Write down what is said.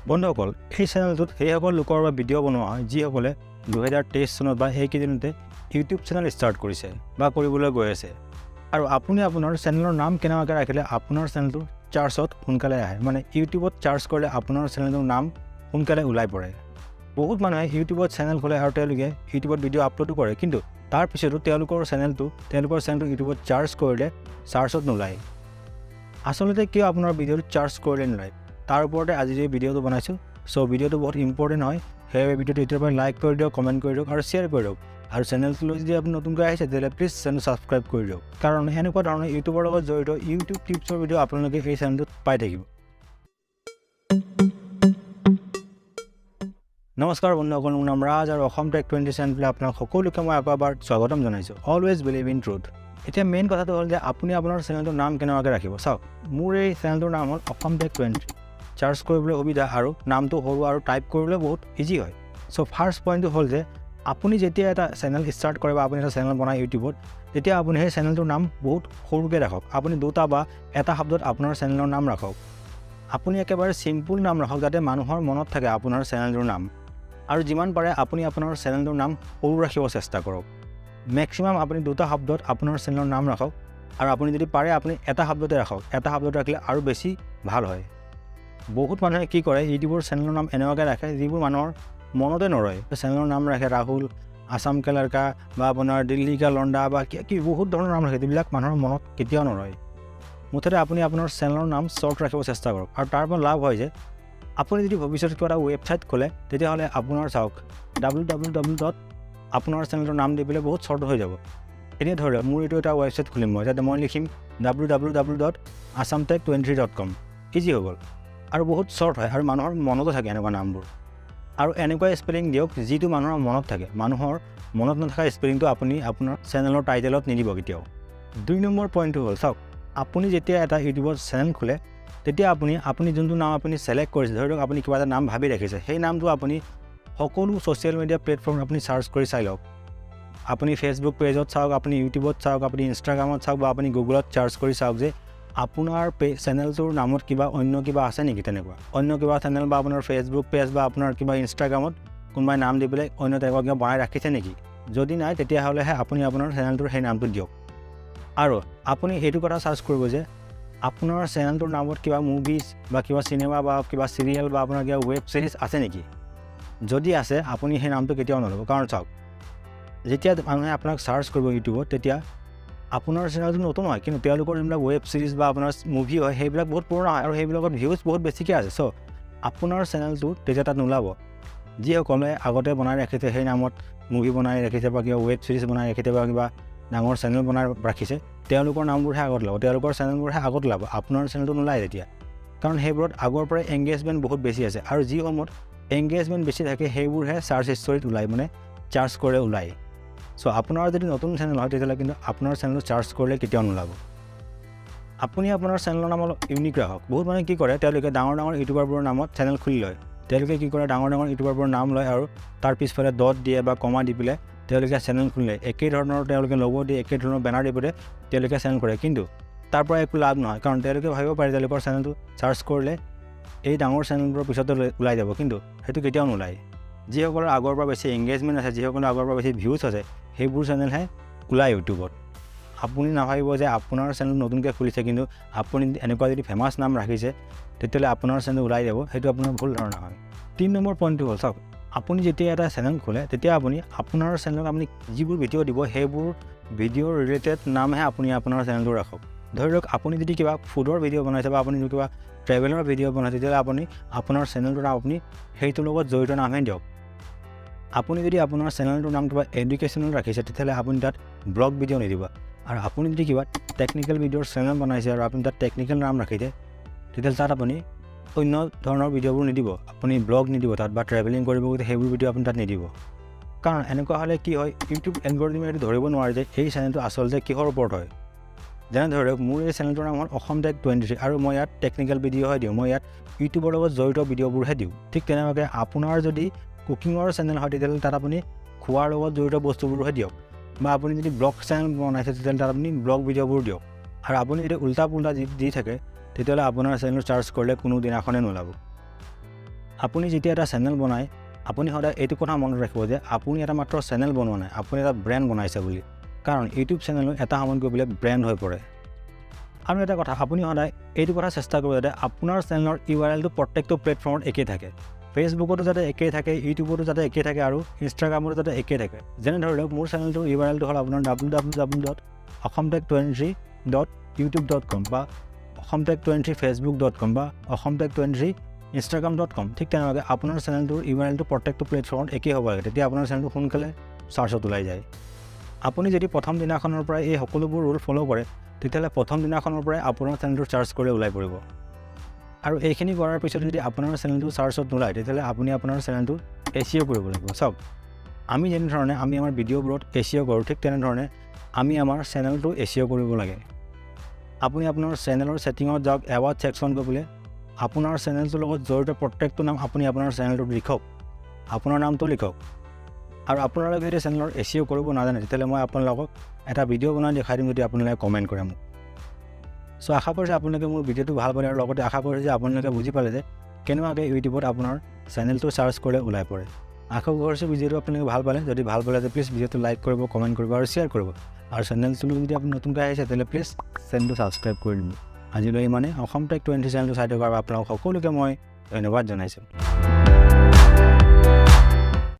বন্ধুসকল এই চেনেলটোত সেইসকল লোকৰ বাবে ভিডিঅ' বনোৱা হয় যিসকলে 2023 চনত বা এইকেইদিনতে ইউটিউব চেনেল ষ্টাৰ্ট কৰিছে বা কৰিবলৈ গৈ আছে আৰু আপুনি আপোনাৰ চেনেলৰ নাম কেনেকৈ ৰাখিলে আপোনাৰ চেনেলটো চাৰ্চত সোনকালে আহে মানে ইউটিউবত চাৰ্চ কৰিলে আপোনাৰ চেনেলটোৰ নাম সোনকালে ওলাই পৰে বহুত মানুহে ইউটিউবত চেনেল খোলে আৰু তেওঁলোকে ইউটিউবত ভিডিঅ' আপলোডো কৰে কিন্তু তাৰ পিছতো তেওঁলোকৰ চেনেলটো ইউটিউবত চাৰ্চ কৰিলে চাৰ্চত নোলায় আচলতে কিয় আপোনাৰ ভিডিঅ'টো চাৰ্চ কৰিলে নোলায় তাৰ ওপৰতে আজি এই ভিডিঅ'টো বনাইছোঁ সো ভিডিঅ'টো বহুত ইম্পৰ্টেণ্ট হয় সেই ভিডিঅ'টো এতিয়াৰ পৰা লাইক কৰি দিয়ক কমেণ্ট কৰি দিয়ক আৰু শ্বেয়াৰ কৰি দিয়ক আৰু চেনেলটোলৈ যদি আপুনি নতুনকৈ আহিছে তেতিয়াহ'লে প্লিজ চেনেল ছাবস্ক্ৰাইব কৰি দিয়ক কাৰণ এনেকুৱা ধৰণৰ ইউটিউবৰ লগত জড়িত ইউটিউব টিপছৰ ভিডিঅ' আপোনালোকে এই চেনেলটোত পাই থাকিব নমস্কাৰ বন্ধুসকল মোৰ নাম ৰাজ আৰু অসম টেক 20 চেনেললৈ আপোনাক সকলোকে মই আকৌ এবাৰ স্বাগতম জনাইছোঁ অলৱেজ বিলিভ ইন ট্ৰুথ এতিয়া মেইন কথাটো হ'ল যে আপুনি আপোনাৰ চেনেলটোৰ নাম কেনেকৈ ৰাখিব চাওক মোৰ এই চেনেলটোৰ নাম হ'ল অসম টেক 20 চাৰ্চ কৰিবলৈ সুবিধা আৰু নামটো সৰু আৰু টাইপ কৰিবলৈ বহুত ইজি হয় সো ফাৰ্ষ্ট পইণ্টটো হ'ল যে আপুনি যেতিয়া এটা চেনেল ষ্টাৰ্ট কৰে বা আপুনি এটা চেনেল বনায় ইউটিউবত তেতিয়া আপুনি সেই চেনেলটোৰ নাম বহুত সৰুকৈ ৰাখক আপুনি দুটা বা এটা শব্দত আপোনাৰ চেনেলৰ নাম ৰাখক আপুনি একেবাৰে চিম্পুল নাম ৰাখক যাতে মানুহৰ মনত থাকে আপোনাৰ চেনেলটোৰ নাম আৰু যিমান পাৰে আপুনি আপোনাৰ চেনেলটোৰ নাম সৰু ৰাখিব চেষ্টা কৰক মেক্সিমাম আপুনি দুটা শব্দত আপোনাৰ চেনেলৰ নাম ৰাখক আৰু আপুনি যদি পাৰে আপুনি এটা শব্দতে ৰাখক এটা শব্দত ৰাখিলে আৰু বেছি ভাল হয় বহুত মানুহে কি কৰে ইউটিউবৰ চেনেলৰ নাম এনেকুৱাকৈ ৰাখে যিবোৰ মানুহৰ মনতে নৰয় চেনেলৰ নাম ৰাখে ৰাহুল আসাম কা লড়কা বা আপোনাৰ দিল্লী কা লণ্ডা বা কি বহুত ধৰণৰ নাম ৰাখে যিবিলাক মানুহৰ মনত কেতিয়াও নৰয় মুঠতে আপুনি আপোনাৰ চেনেলৰ নাম শ্বৰ্ট ৰাখিব চেষ্টা কৰক আৰু তাৰ পৰা লাভ হয় যে আপুনি যদি ভৱিষ্যতে কিবা এটা ৱেবছাইট খোলে তেতিয়াহ'লে আপোনাৰ চাওক www. আপোনাৰ চেনেলটোৰ নাম দি পেলাই বহুত শ্বৰ্ট হৈ যাব এনেই ধৰি লওক মোৰ এইটো এটা ৱেবছাইট খুলিম মই যাতে মই লিখিম www.assamtech23.com ইজি হৈ গ'ল আৰু বহুত শ্বৰ্ট হয় আৰু মানুহৰ মনতো থাকে এনেকুৱা নামবোৰ আৰু এনেকুৱা স্পেলিং দিয়ক যিটো মানুহৰ মনত থাকে মানুহৰ মনত নথকা স্পেলিংটো আপুনি আপোনাৰ চেনেলৰ টাইটেলত নিদিব কেতিয়াও 2 নম্বৰ পইণ্টটো হ'ল চাওক আপুনি যেতিয়া এটা ইউটিউবত চেনেল খোলে তেতিয়া আপুনি যোনটো নাম আপুনি ছিলেক্ট কৰিছে ধৰি লওক আপুনি কিবা এটা নাম ভাবি ৰাখিছে সেই নামটো আপুনি সকলো ছ'চিয়েল মিডিয়া প্লেটফৰ্ম আপুনি চাৰ্চ কৰি চাই লওক আপুনি ফেচবুক পেজত চাওক আপুনি ইউটিউবত চাওক আপুনি ইনষ্টাগ্ৰামত চাওক বা আপুনি গুগলত চাৰ্চ কৰি চাওক যে আপোনাৰ চেনেলটোৰ নামত কিবা অন্য কিবা আছে নেকি তেনেকুৱা অন্য কিবা চেনেল বা আপোনাৰ ফেচবুক পেজ বা আপোনাৰ কিবা ইনষ্টাগ্ৰামত কোনোবাই নাম দি পেলাই অন্য তেনেকুৱা কিবা বনাই ৰাখিছে নেকি যদি নাই তেতিয়াহ'লেহে আপুনি আপোনাৰ চেনেলটোৰ সেই নামটো দিয়ক আৰু আপুনি এইটো কথা চাৰ্চ কৰিব যে আপোনাৰ চেনেলটোৰ নামত কিবা মুভিজ বা কিবা চিনেমা বা কিবা চিৰিয়েল বা আপোনাৰ কিবা ৱেব ছিৰিজ আছে নেকি যদি আছে আপুনি সেই নামটো কেতিয়াও নল'ব কাৰণ চাওক যেতিয়া মানুহে আপোনাক চাৰ্চ কৰিব ইউটিউবত তেতিয়া আপোনাৰ চেনেলটো নতুন হয় কিন্তু তেওঁলোকৰ যোনবিলাক ৱেব ছিৰিজ বা আপোনাৰ মুভি হয় সেইবিলাক বহুত পুৰণা হয় আৰু সেইবিলাকত ভিউজ বহুত বেছিকৈ আছে চ' আপোনাৰ চেনেলটো তেতিয়া তাত নোলাব যিসকলে আগতে বনাই ৰাখিছে সেই নামত মুভি বনাই ৰাখিছে বা কিবা ৱেব ছিৰিজ বনাই ৰাখিছে বা কিবা ডাঙৰ চেনেল বনাই ৰাখিছে তেওঁলোকৰ নামবোৰহে আগত ওলাব তেওঁলোকৰ চেনেলবোৰহে আগত ওলাব আপোনাৰ চেনেলটো নোলায় তেতিয়া কাৰণ সেইবোৰত আগৰ পৰাই এংগেজমেণ্ট বহুত বেছি আছে আৰু যি সময়ত এংগেজমেণ্ট বেছি থাকে সেইবোৰহে চাৰ্চ হিষ্টৰীত ওলায় মানে চাৰ্চ কৰে ওলায় চ' আপোনাৰ যদি নতুন চেনেল হয় তেতিয়াহ'লে কিন্তু আপোনাৰ চেনেলটো চাৰ্চ কৰিলে কেতিয়াও নোলাব আপুনি আপোনাৰ চেনেলৰ নাম অলপ ইউনিক ৰাখক বহুত মানুহে কি কৰে তেওঁলোকে ডাঙৰ ইউটিউবাৰবোৰৰ নামত চেনেল খুলি লয় তেওঁলোকে কি কৰে ডাঙৰ ইউটিউবাৰবোৰৰ নাম লয় আৰু তাৰ পিছফালে ডট দিয়ে বা কমা দি পেলাই তেওঁলোকে চেনেল খুলিলে একেই ধৰণৰ তেওঁলোকে ল'গ দিয়ে একেই ধৰণৰ বেনাৰ দি পেলাই তেওঁলোকে চেনেল কৰে কিন্তু তাৰ পৰা একো লাভ নহয় কাৰণ তেওঁলোকে ভাবিব পাৰে তেওঁলোকৰ চেনেলটো চাৰ্চ কৰিলে এই ডাঙৰ চেনেলবোৰৰ পিছতে ওলাই যাব কিন্তু সেইটো কেতিয়াও নোলায় যিসকলৰ আগৰ পৰা বেছি এংগেজমেণ্ট আছে যিসকলৰ আগৰ পৰা বেছি ভিউজ আছে সেইবোৰ চেনেলহে ওলায় ইউটিউবত আপুনি নাভাবিব যে আপোনাৰ চেনেল নতুনকৈ খুলিছে কিন্তু আপুনি এনেকুৱা যদি ফেমাছ নাম ৰাখিছে তেতিয়াহ'লে আপোনাৰ চেনেল ওলাই যাব সেইটো আপোনাৰ ভুল ধাৰণা হয় 3 নম্বৰ পইণ্টটো হ'ল চাওক আপুনি যেতিয়া এটা চেনেল খোলে তেতিয়া আপুনি আপোনাৰ চেনেলত আপুনি যিবোৰ ভিডিঅ' দিব সেইবোৰ ভিডিঅ' ৰিলেটেড নামহে আপুনি আপোনাৰ চেনেলটো ৰাখক ধৰি লওক আপুনি যদি কিবা ফুডৰ ভিডিঅ' বনাইছে বা আপুনি কিবা ট্ৰেভেলৰ ভিডিঅ' বনাইছে তেতিয়াহ'লে আপুনি আপোনাৰ চেনেলটোৰ নাম আপুনি সেইটোৰ লগত জড়িত নামহে দিয়ক আপুনি যদি আপোনাৰ চেনেলটোৰ নাম কিবা এডুকেশ্যনেল ৰাখিছে তেতিয়াহ'লে আপুনি তাত ব্লগ ভিডিঅ' নিদিব আৰু আপুনি যদি কিবা টেকনিকেল ভিডিঅ'ৰ চেনেল বনাইছে আৰু আপুনি তাত টেকনিকেল নাম ৰাখিছে তেতিয়াহ'লে তাত আপুনি অন্য ধৰণৰ ভিডিঅ'বোৰ নিদিব আপুনি ব্লগ নিদিব তাত বা ট্ৰেভেলিং কৰিব সেইবোৰ ভিডিঅ' আপুনি তাত নিদিব কাৰণ এনেকুৱা হ'লে কি হয় ইউটিউব এলগৰিথমে এইটো ধৰিব নোৱাৰে যে এই চেনেলটো আচলতে কিহৰ ওপৰত হয় যেনে ধৰক মোৰ এই চেনেলটোৰ নাম হ'ল অসম টেক 23 আৰু মই ইয়াত টেকনিকেল ভিডিঅ'হে দিওঁ মই ইয়াত ইউটিউবৰ লগত জড়িত ভিডিঅ'বোৰহে দিওঁ ঠিক তেনেকুৱাকৈ আপোনাৰ যদি কুকিঙৰ চেনেল হয় তেতিয়াহ'লে তাত আপুনি খোৱাৰ লগত জড়িত বস্তুবোৰহে দিয়ক বা আপুনি যদি ব্লগ চেনেল বনাইছে তেতিয়াহ'লে তাত আপুনি ব্লগ ভিডিঅ'বোৰ দিয়ক আৰু আপুনি যদি উল্টা পুল্টা দি থাকে তেতিয়াহ'লে আপোনাৰ চেনেল চাৰ্চ কৰিলে কোনো দিনাখনে নোলাব আপুনি যেতিয়া এটা চেনেল বনায় আপুনি সদায় এইটো কথা মনত ৰাখিব যে আপুনি এটা মাত্ৰ চেনেল বনোৱা নাই, আপুনি এটা ব্ৰেণ্ড বনাইছে বুলি। কাৰণ ইউটিউব চেনেলো এটা সময়ত গৈ পেলাই ব্ৰেণ্ড হৈ পৰে। আৰু এটা কথা, আপুনি সদায় এইটো কথা চেষ্টা কৰিব যাতে আপোনাৰ চেনেলৰ URLটো প্ৰত্যেকটো প্লেটফৰ্মত একেই থাকে। ফেচবুকতো যাতে একেই থাকে, ইউটিউবতো যাতে একেই থাকে আৰু ইনষ্টাগ্ৰামতো যাতে একেই থাকে। যেনে ধৰি লওক মোৰ চেনেলটোৰ URLটো হ'ল আপোনাৰ www.assamtech23.youtube.com বা assamtech23facebook.com বা assamtech23instagram.com। ঠিক তেনেকুৱাকৈ আপোনাৰ চেনেলটোৰ URLটো প্ৰত্যেকটো প্লেটফৰ্মত একেই হ'ব লাগে, তেতিয়া আপোনাৰ চেনেলটো সোনকালে চাৰ্চত ওলাই যায়। আপুনি যদি প্ৰথম দিনাখনৰ পৰাই এই সকলোবোৰ ৰুল ফ'ল' কৰে তেতিয়াহ'লে প্ৰথম দিনাখনৰ পৰাই আপোনাৰ চেনেলটো চাৰ্চ কৰি ওলাই পৰিব। আৰু এইখিনি কৰাৰ পিছত যদি আপোনাৰ চেনেলটো চাৰ্চত নোলায় তেতিয়াহ'লে আপুনি আপোনাৰ চেনেলটো SEO কৰিব লাগিব। চাওক, আমি যেনেধৰণে আমি আমাৰ ভিডিঅ'বোৰত SEO কৰোঁ ঠিক তেনেধৰণে আমি আমাৰ চেনেলটো SEO কৰিব লাগে। আপুনি আপোনাৰ চেনেলৰ ছেটিঙত যাওক, এৱাৰ্ড ছেকশ্যন গৈ পেলাই আপোনাৰ চেনেলটোৰ লগত জড়িত প্ৰত্যেকটো নাম আপুনি আপোনাৰ চেনেলটোত লিখক, আপোনাৰ নামটো লিখক। আৰু আপোনালোকে যদি চেনেলৰ SEO কৰিব নাজানে তেতিয়াহ'লে মই আপোনালোকক এটা ভিডিঅ' বনাই দেখাই দিম যদি আপোনালোকে কমেণ্ট কৰে মোক। চ' আশা কৰিছোঁ আপোনালোকে মোৰ ভিডিঅ'টো ভাল পালে আৰু লগতে আশা কৰিছোঁ যে আপোনালোকে বুজি পালে যে কেনেকুৱাকৈ ইউটিউবত আপোনাৰ চেনেলটো চাৰ্চ কৰিলে ওলাই পৰে। আশা কৰিছোঁ ভিডিঅ'টো আপোনালোকে ভাল পালে। যদি ভাল পালে প্লিজ ভিডিঅ'টো লাইক কৰিব, কমেণ্ট কৰিব আৰু শ্বেয়াৰ কৰিব। আৰু চেনেলটো যদি আপুনি নতুনকৈ আহিছে তেতিয়াহ'লে প্লিজ চেনেলটো ছাবস্ক্ৰাইব কৰি দিব। আজিলৈ ইমানে। অসম টেক 20 চেনেলটো চাই থকা আৰু আপোনালোক সকলোকে মই ধন্যবাদ জনাইছোঁ।